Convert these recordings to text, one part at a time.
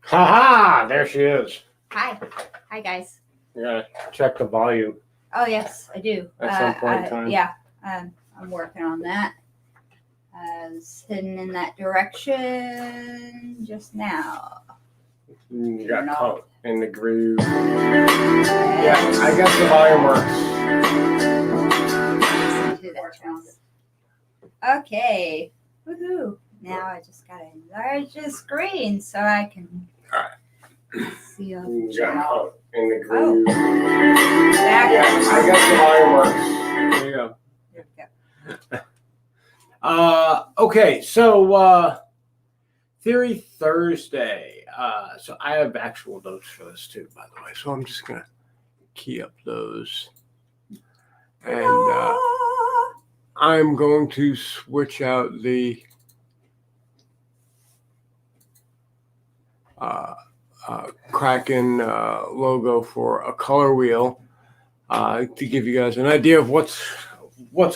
Ha ha! There she is. Hi. Hi, guys. You gotta check the volume Oh, yes, I do. at some point in time. Yeah, I'm working on that. I was heading in that direction just now. You got caught in the groove. Yeah, I guess the volume works. Listen to that sound. Okay. Woohoo. Now I just gotta enlarge the screen so I can see all the You got channel. caught in the groove. Back. Yeah, I guess the volume works. There you go. There we go. Okay, so Theory Thursday. So I have actual notes for this too, by the way. So I'm just gonna key up those, and I'm going to switch out the Kraken logo for a color wheel to give you guys an idea of what's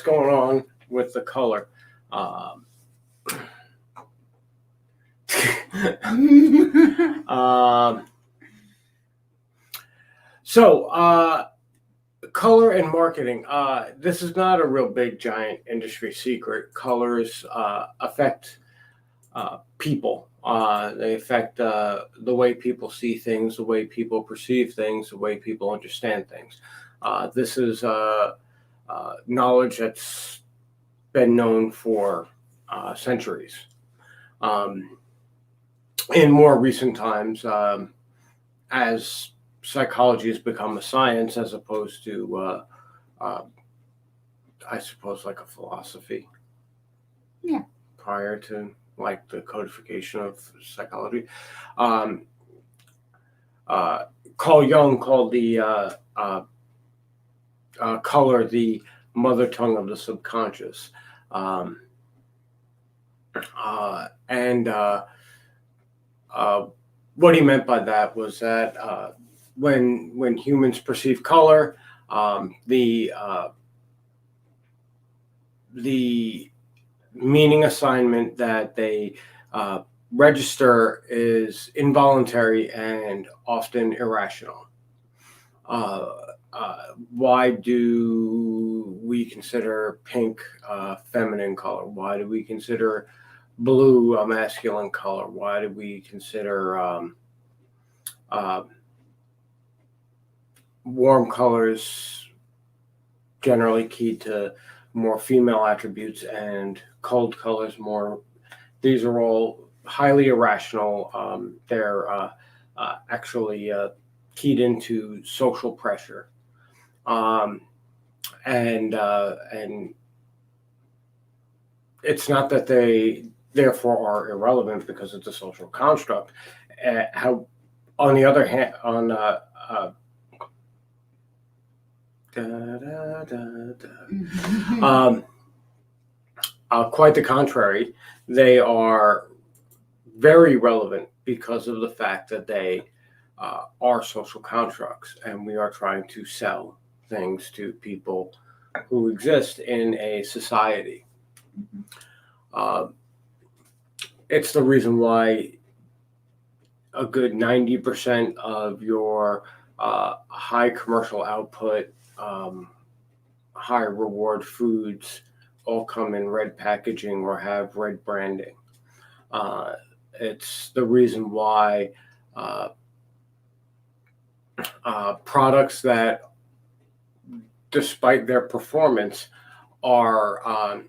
going on with the color. So color and marketing. This is not a real big giant industry secret. Colors affect people. They affect the way people see things, the way people perceive things, the way people understand things. This is knowledge that's been known for centuries. In more recent times, as psychology has become a science as opposed to, I suppose, like a philosophy. Yeah. Prior to like the codification of psychology. Carl Jung called the color the mother tongue of the subconscious. What he meant by that was that when humans perceive color, the meaning assignment that they register is involuntary and often irrational. Why do we consider pink a feminine color? Why do we consider blue a masculine color? Why do we consider warm colors generally keyed to more female attributes and cold colors more? These are all highly irrational. They're actually keyed into social pressure, and it's not that they therefore are irrelevant because it's a social construct. How, on the other hand, quite the contrary, they are very relevant because of the fact that they are social constructs, and we are trying to sell things to people who exist in a society. It's the reason why a good 90% of your high commercial output, high reward foods all come in red packaging or have red branding. It's the reason why products that, despite their performance, are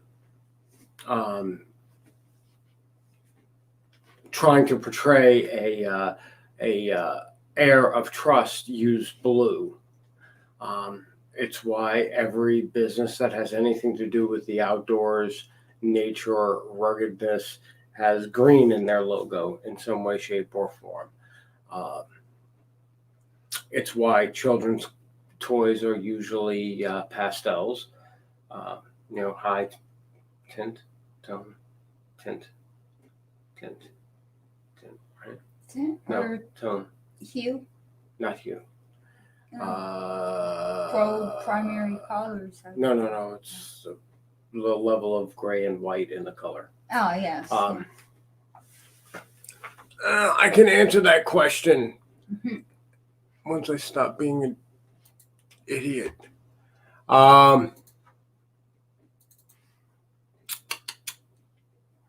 trying to portray a air of trust use blue. It's why every business that has anything to do with the outdoors, nature, ruggedness has green in their logo in some way, shape, or form. It's why children's toys are usually pastels, high tint, tone, tint, right? Tint No, or tone, hue? not hue. Primary colors. No. It's the level of gray and white in the color. Oh, yes. I can answer that question once I stop being an idiot. Come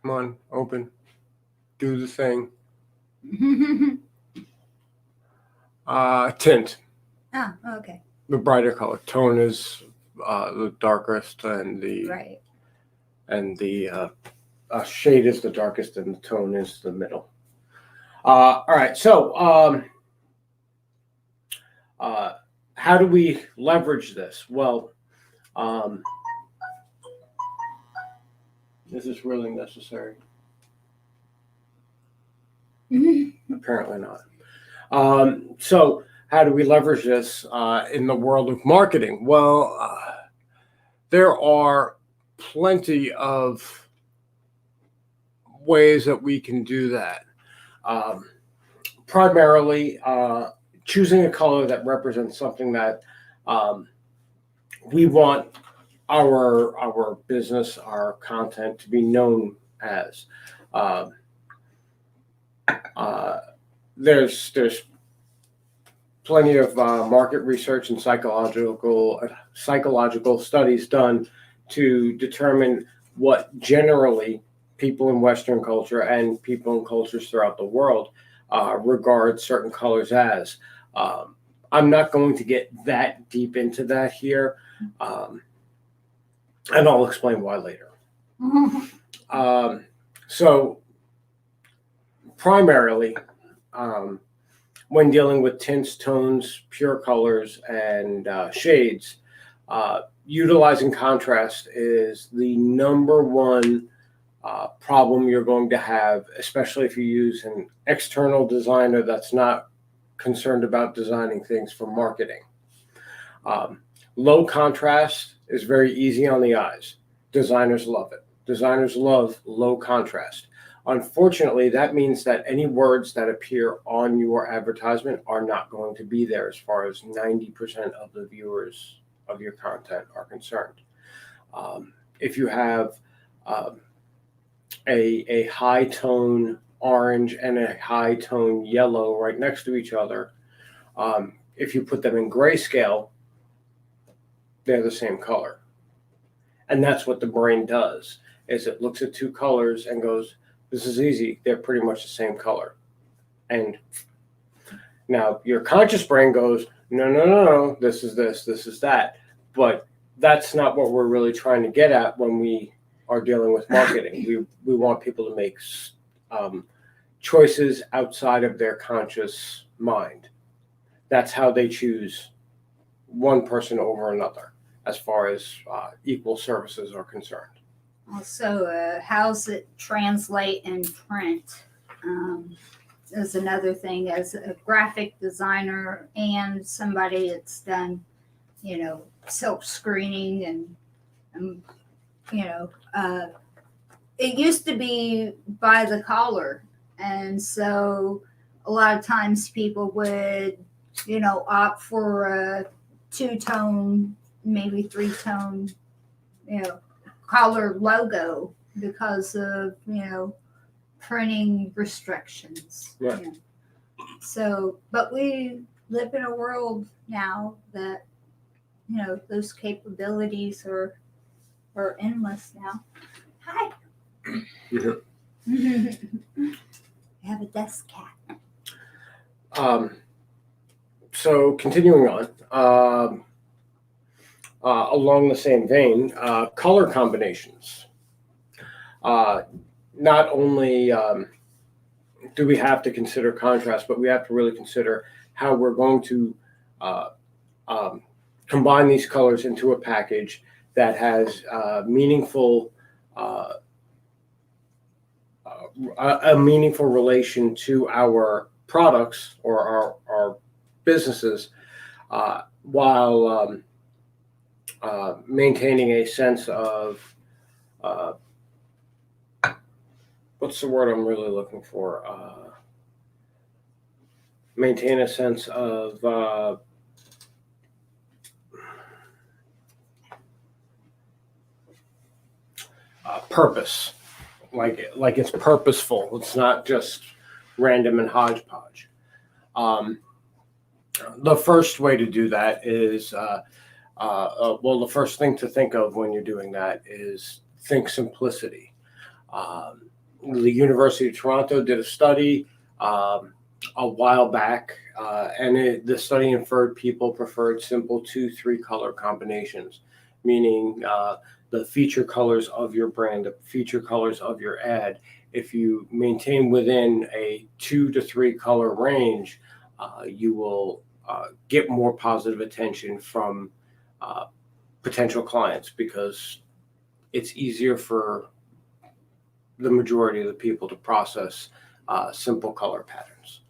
on, open. Do the thing. Tint. Oh, okay. The brighter color. Tone is the darkest, and the Right. Shade is the darkest, and the tone is the middle. All right. So, how do we leverage this? Well, is this really necessary? Apparently not. So, how do we leverage this in the world of marketing? Well, there are plenty of ways that we can do that. Primarily, choosing a color that represents something that we want our business, our content to be known as. There's plenty of market research and psychological studies done to determine what generally people in Western culture and people in cultures throughout the world regard certain colors as. I'm not going to get that deep into that here, and I'll explain why later. So, primarily, when dealing with tints, tones, pure colors, and shades, utilizing contrast is the number one problem you're going to have, especially if you use an external designer that's not concerned about designing things for marketing. Low contrast is very easy on the eyes. Designers love it. Designers love low contrast. Unfortunately, that means that any words that appear on your advertisement are not going to be there as far as 90% of the viewers of your content are concerned. If you have a high tone orange and a high tone yellow right next to each other, if you put them in grayscale, they're the same color. And that's what the brain does, is it looks at two colors and goes, this is easy, they're pretty much the same color. And now your conscious brain goes, no, this is this is that. But that's not what we're really trying to get at when we are dealing with marketing. We want people to make choices outside of their conscious mind. That's how they choose one person over another as far as equal services are concerned. Also, how's it translate in print? Is another thing. As a graphic designer and somebody that's done, silk screening and it used to be by the color, and so a lot of times people would, opt for a two-tone, maybe three-tone, color logo because of printing restrictions. Right. So, but we live in a world now that those capabilities are endless now. Hi. Mm-hmm. I have a desk cat. So continuing on, along the same vein, color combinations. Not only do we have to consider contrast, but we have to really consider how we're going to combine these colors into a package that has a meaningful relation to our products or our businesses, while maintaining a sense of what's the word I'm really looking for? Maintain a sense of purpose, like it's purposeful. It's not just random and hodgepodge. The first way to do that is, the first thing to think of when you're doing that is think simplicity. The University of Toronto did a study a while back, and the study inferred people preferred simple 2-3 color combinations, meaning the feature colors of your brand, the feature colors of your ad. If you maintain within a 2 to 3 color range, you will get more positive attention from potential clients, because it's easier for the majority of the people to process simple color patterns.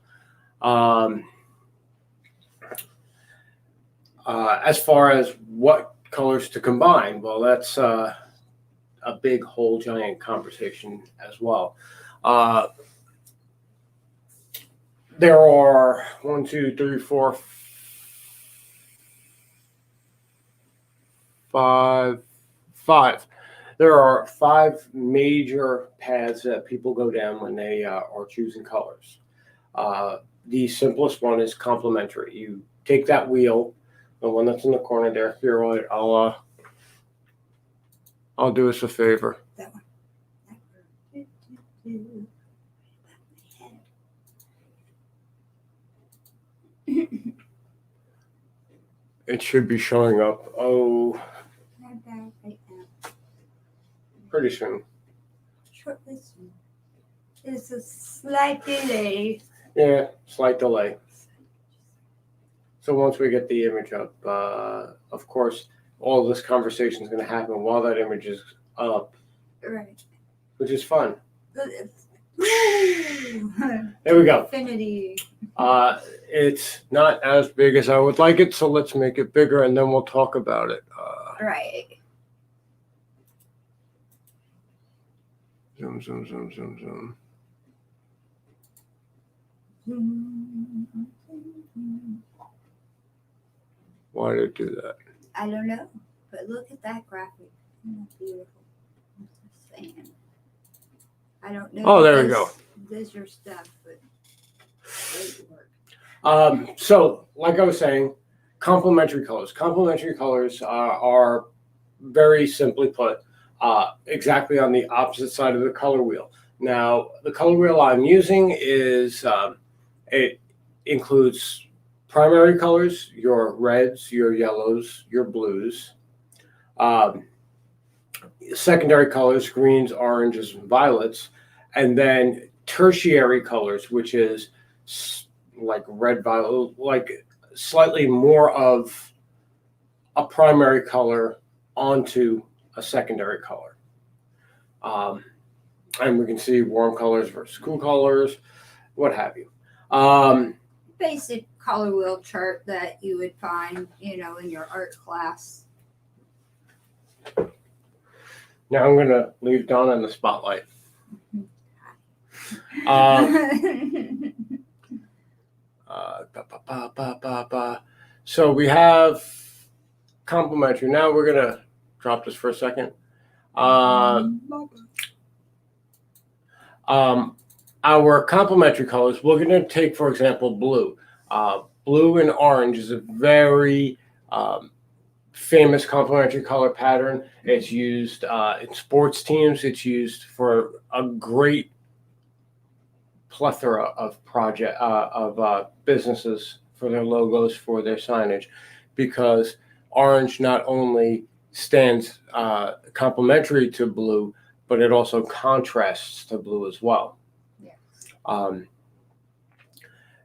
As far as what colors to combine, well, that's a big whole giant conversation as well. There are 1, 2, 3, 4, 5. There are 5 major paths that people go down when they are choosing colors. The simplest one is complementary. You take that wheel, the one that's in the corner there. Here, I'll do us a favor. That one. It should be showing up. Pretty soon. Shortly soon. There's a slight delay. Yeah, slight delay. So once we get the image up, of course, all this conversation is going to happen while that image is up. Right. Which is fun. There we go. Infinity. It's not as big as I would like it, so let's make it bigger and then we'll talk about it. Right. Zoom, zoom, zoom, zoom, zoom. Why did it do that? I don't know, but look at that graphic. Isn't that beautiful? I'm just saying. I don't know. Oh, there we go. This is your stuff, but great work. So, like I was saying, complementary colors. Complementary colors are very simply put, exactly on the opposite side of the color wheel. Now, the color wheel I'm using is, it includes primary colors, your reds, your yellows, your blues. Secondary colors, greens, oranges, and violets. And then tertiary colors, which is like red, violet, like slightly more of a primary color onto a secondary color. And we can see warm colors versus cool colors, what have you. Basic color wheel chart that you would find, in your art class. Now I'm going to leave Donna in the spotlight. So we have complementary. Now we're going to drop this for a second. Our complementary colors, we're going to take, for example, blue. Blue and orange is a very famous complementary color pattern. It's used in sports teams. It's used for a great plethora of businesses for their logos, for their signage, because orange not only stands complementary to blue, but it also contrasts to blue as well. Yes.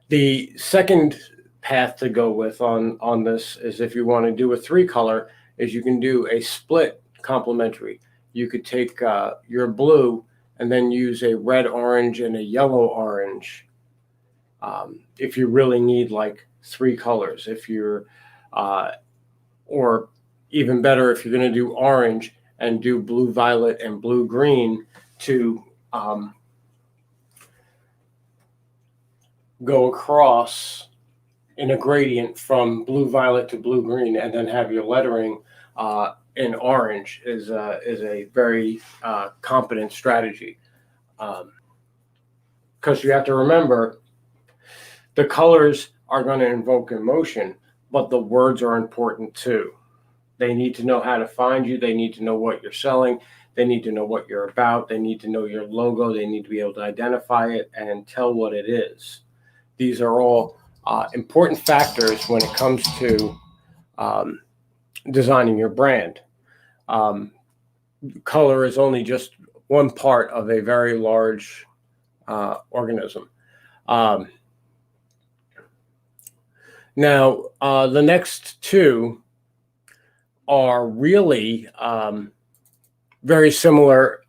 The second path to go with on this is, if you want to do a 3-color, is you can do a split complementary. You could take your blue and then use a red orange and a yellow orange. If you really need like 3 colors, if you're or even better, if you're going to do orange and do blue violet and blue green to go across in a gradient from blue violet to blue green, and then have your lettering in orange is a very competent strategy. because you have to remember the colors are going to invoke emotion, but the words are important too. They need to know how to find you. They need to know what you're selling. They need to know what you're about. They need to know your logo. They need to be able to identify it and tell what it is. These are all important factors when it comes to designing your brand. Color is only just one part of a very large organism. Now, the next two are really very similar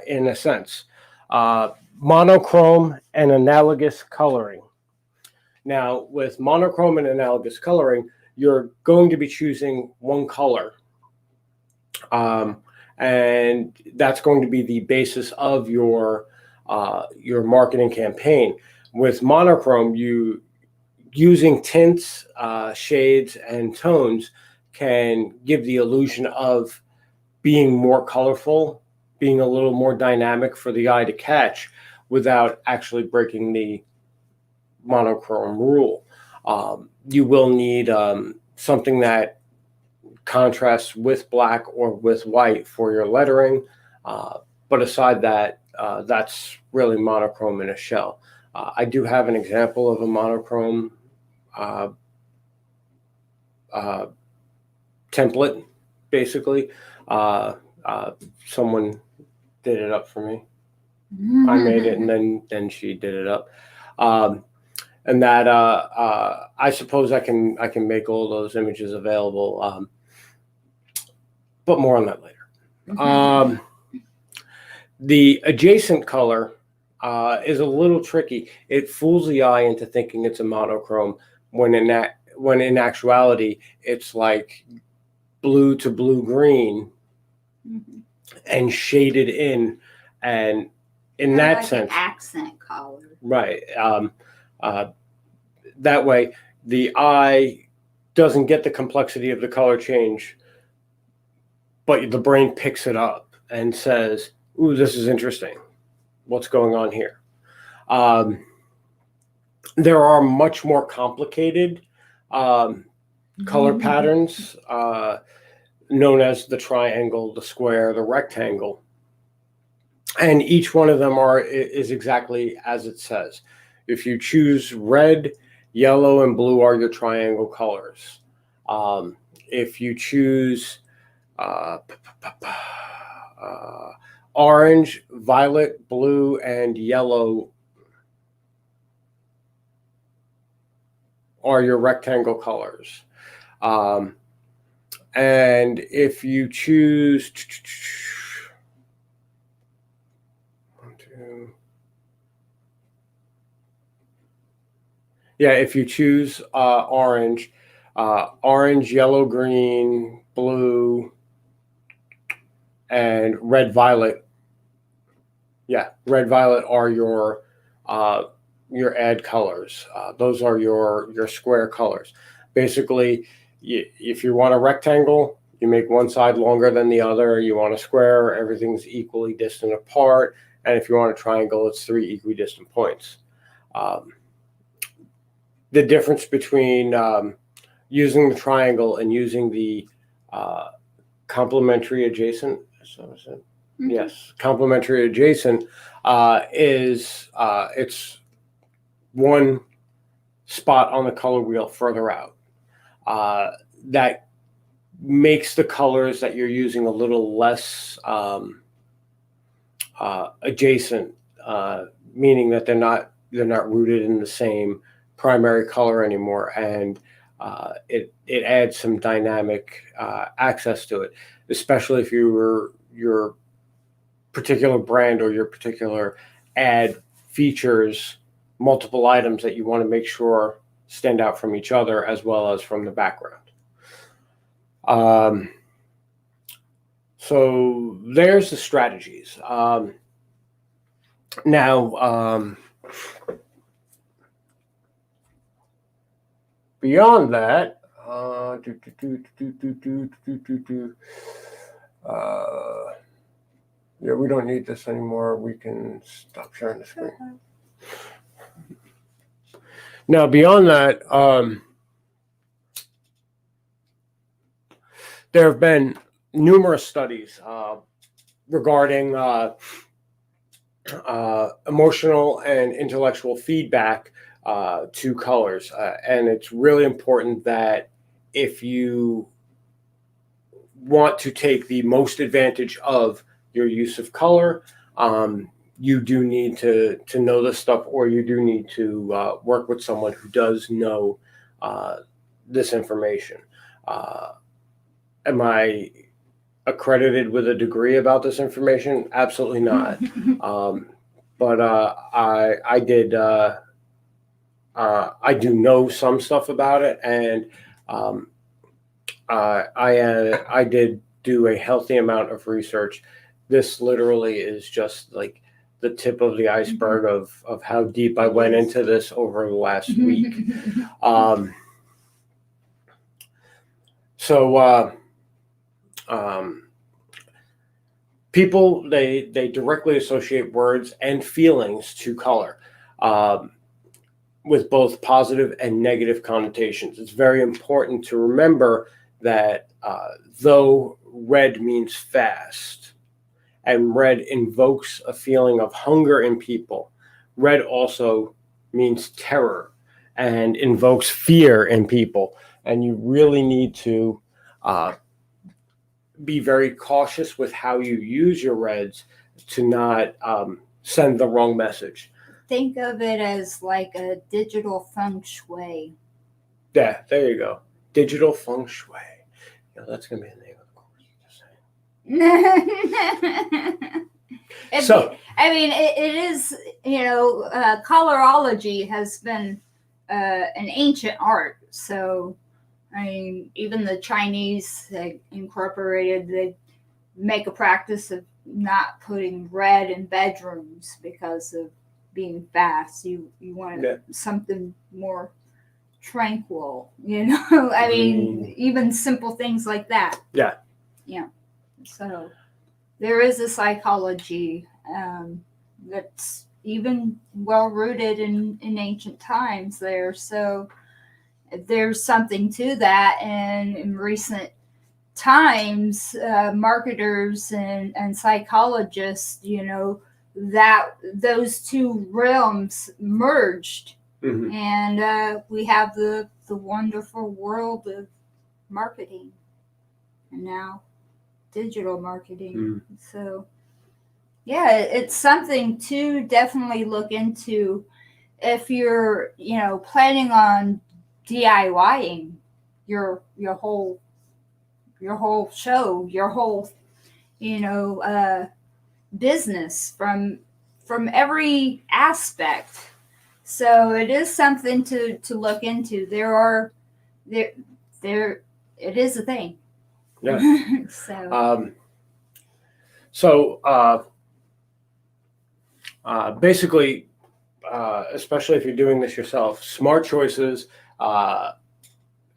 in a sense. Monochrome and analogous coloring. Now, with monochrome and analogous coloring, you're going to be choosing one color. And that's going to be the basis of your marketing campaign. With monochrome, using tints, shades, and tones can give the illusion of being more colorful, being a little more dynamic for the eye to catch without actually breaking the monochrome rule. You will need something that contrasts with black or with white for your lettering. But aside that, that's really monochrome in a shell. I do have an example of a monochrome template, basically. Someone did it up for me. I made it, and then she did it up. And that I suppose I can make all those images available, but more on that later. The adjacent color is a little tricky. It fools the eye into thinking it's a monochrome when in actuality it's like blue to blue green and shaded in, and in that like sense, an accent color, right? That way, the eye doesn't get the complexity of the color change, but the brain picks it up and says, "Ooh, this is interesting. What's going on here?" There are much more complicated color patterns known as the triangle, the square, the rectangle, and each one of them is exactly as it says. If you choose red, yellow, and blue are your triangle colors. If you choose orange, violet, blue, and yellow are your rectangle colors. And if you choose if you choose orange, yellow, green, blue, and red, violet. Yeah, red, violet are your ad colors. Those are your square colors. Basically, if you want a rectangle, you make one side longer than the other. You want a square, everything's equally distant apart. And if you want a triangle, it's 3 equidistant points. The difference between using the triangle and using the complementary adjacent, yes, complementary adjacent is it's one spot on the color wheel further out. That makes the colors that you're using a little less adjacent, meaning that they're not rooted in the same primary color anymore, and it adds some dynamic access to it, especially if your particular brand or your particular ad features multiple items that you want to make sure stand out from each other as well as from the background. So there's the strategies. Now, beyond that, yeah, we don't need this anymore. We can stop sharing the screen. Now, beyond that, there have been numerous studies regarding emotional and intellectual feedback to colors. And it's really important that if you want to take the most advantage of your use of color, you do need to know this stuff, or you do need to work with someone who does know this information. Am I accredited with a degree about this information? Absolutely not. But I did. I do know some stuff about it, and I did do a healthy amount of research. This literally is just like the tip of the iceberg of how deep I went into this over the last week. People, they directly associate words and feelings to color, with both positive and negative connotations. It's very important to remember that though red means fast, and red invokes a feeling of hunger in people, red also means terror and invokes fear in people. And you really need to be very cautious with how you use your reds to not send the wrong message. Think of it as like a digital feng shui. Yeah, there you go. Digital feng shui. That's going to be the name of the course. Just saying. It is, colorology has been an ancient art. So, even the Chinese they make a practice of not putting red in bedrooms because of being fast. You want something more tranquil, even simple things like that. Yeah. So there is a psychology that's even well rooted in ancient times there. So there's something to that, and in recent times, marketers and psychologists, that those two realms merged. Mm-hmm. And we have the wonderful world of marketing, and now digital marketing. Mm-hmm. So yeah, it's something to definitely look into if you're planning on DIYing your whole show, your whole business from every aspect. So it is something to look into. It is a thing. Yeah. Basically, especially if you're doing this yourself, smart choices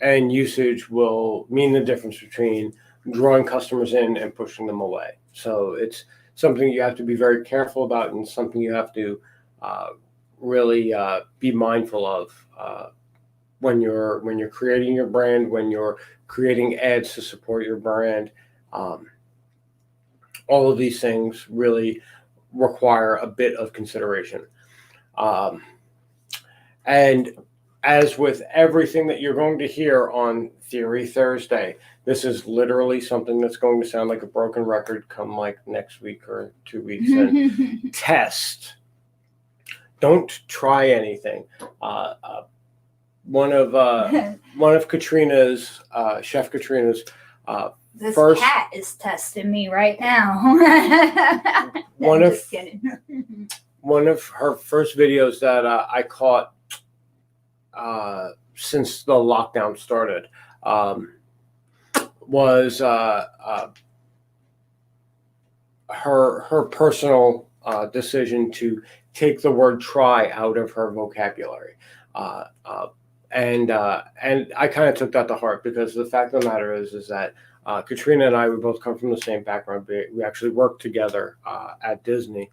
and usage will mean the difference between drawing customers in and pushing them away. So it's something you have to be very careful about, and something you have to really be mindful of when you're creating your brand, when you're creating ads to support your brand. All of these things really require a bit of consideration. And as with everything that you're going to hear on Theory Thursday, this is literally something that's going to sound like a broken record come like next week or 2 weeks. And test. Don't try anything. One of Katrina's, Chef Katrina's, this first cat is testing me right now. Just kidding. One of her first videos that I caught since the lockdown started was her personal decision to take the word try out of her vocabulary. And I kind of took that to heart, because the fact of the matter is that Katrina and I, we both come from the same background. We actually worked together at Disney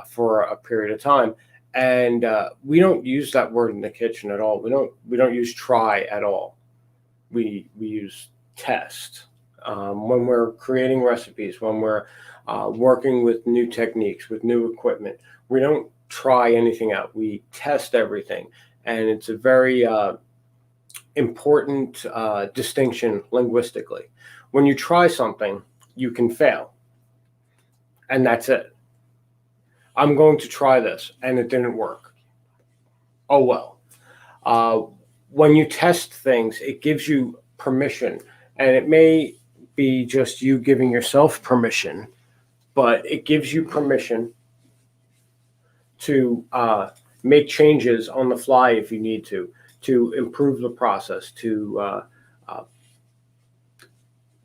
for a period of time. And we don't use that word in the kitchen at all. We don't use try at all. We use test when we're creating recipes, when we're working with new techniques, with new equipment. We don't try anything out. We test everything, and it's a very important distinction linguistically. When you try something, you can fail, and that's it. I'm going to try this, and it didn't work. Oh well. Uh, when you test things, it gives you permission, and it may be just you giving yourself permission, but it gives you permission to make changes on the fly if you need to improve the process, to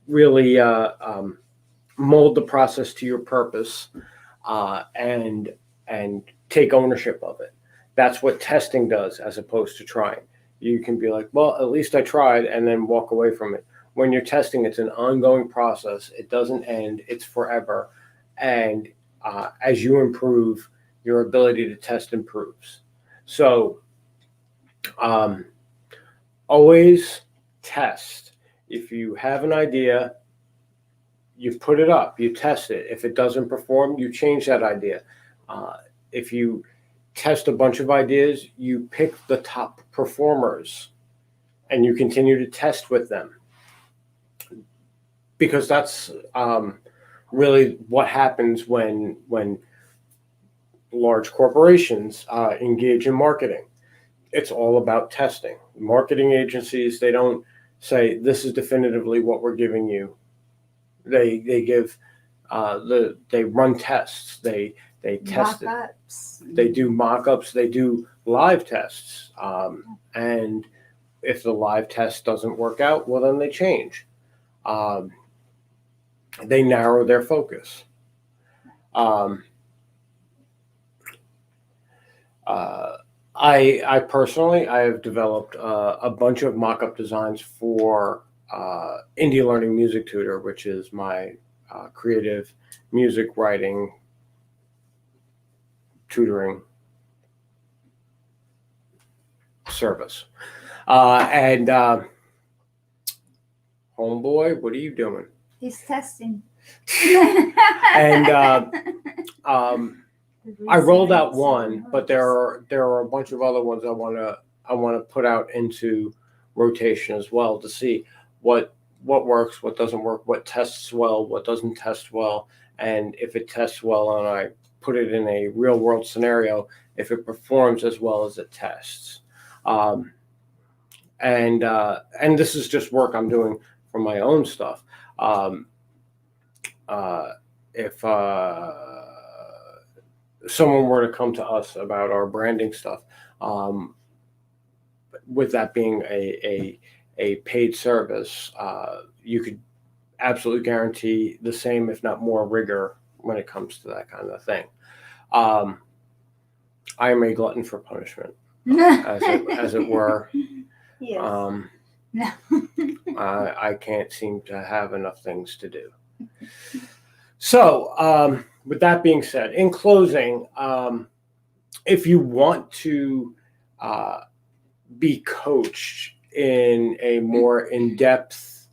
really mold the process to your purpose, and take ownership of it. That's what testing does, as opposed to trying. You can be like, well, at least I tried, and then walk away from it. When you're testing, it's an ongoing process. It doesn't end. It's forever. And as you improve, your ability to test improves. So always test. If you have an idea, you put it up, you test it. If it doesn't perform, you change that idea. If you test a bunch of ideas, you pick the top performers and you continue to test with them, because that's really what happens when large corporations engage in marketing. It's all about testing. Marketing agencies, they don't say this is definitively what we're giving you. They give they run tests. They test Mock-ups. it. They do mock-ups. They do live tests. And if the live test doesn't work out, well, then they change. They narrow their focus. I personally, I have developed a bunch of mock-up designs for Indie Learning Music Tutor, which is my creative music writing tutoring service. And homeboy, what are you doing? He's testing. And I rolled out one, but there are a bunch of other ones I want to put out into rotation as well, to see what works, what doesn't work, what tests well, what doesn't test well, and if it tests well and I put it in a real world scenario, if it performs as well as it tests. And this is just work I'm doing for my own stuff. If someone were to come to us about our branding stuff, with that being a paid service, you could absolutely guarantee the same, if not more, rigor when it comes to that kind of thing. I am a glutton for punishment, as it were. Yes. I can't seem to have enough things to do. So, with that being said, in closing, if you want to be coached in a more in-depth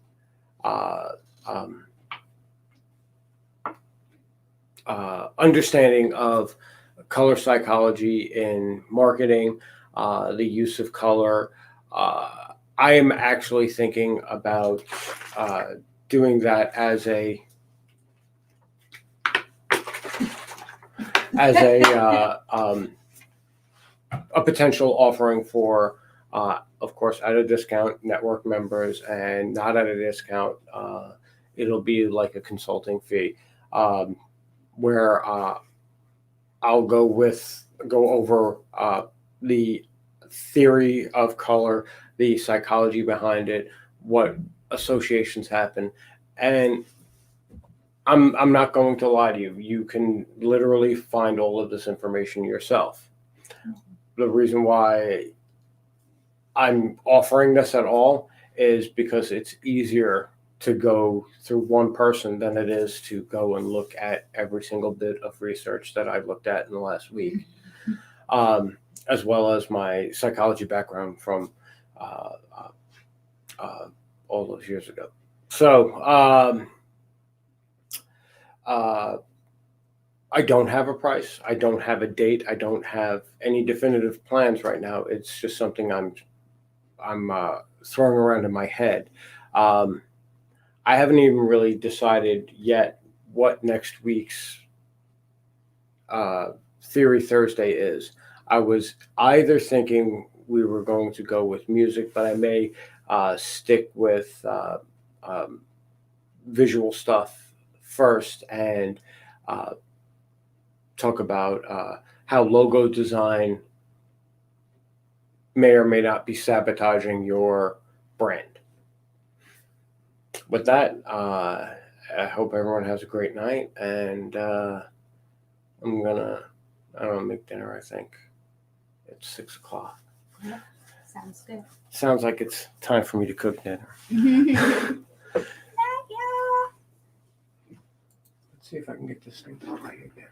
understanding of color psychology in marketing, the use of color, I am actually thinking about doing that as a potential offering for, of course, at a discount, network members, and not at a discount. It'll be like a consulting fee, where I'll go over the theory of color, the psychology behind it, what associations happen, and I'm not going to lie to you. You can literally find all of this information yourself. The reason why I'm offering this at all is because it's easier to go through one person than it is to go and look at every single bit of research that I've looked at in the last week. as well as my psychology background from uh, all those years ago. So I don't have a price. I don't have a date. I don't have any definitive plans right now. It's just something I'm throwing around in my head. Um, I haven't even really decided yet what next week's Theory Thursday is. I was either thinking we were going to go with music, but I may stick with visual stuff first and uh, talk about how logo design may or may not be sabotaging your brand. With that, I hope everyone has a great night, and I'm gonna, I don't know, make dinner. I think it's 6 o'clock. Yep, sounds good. Sounds like it's time for me to cook dinner. Yeah. Let's see if I can get this thing to play again.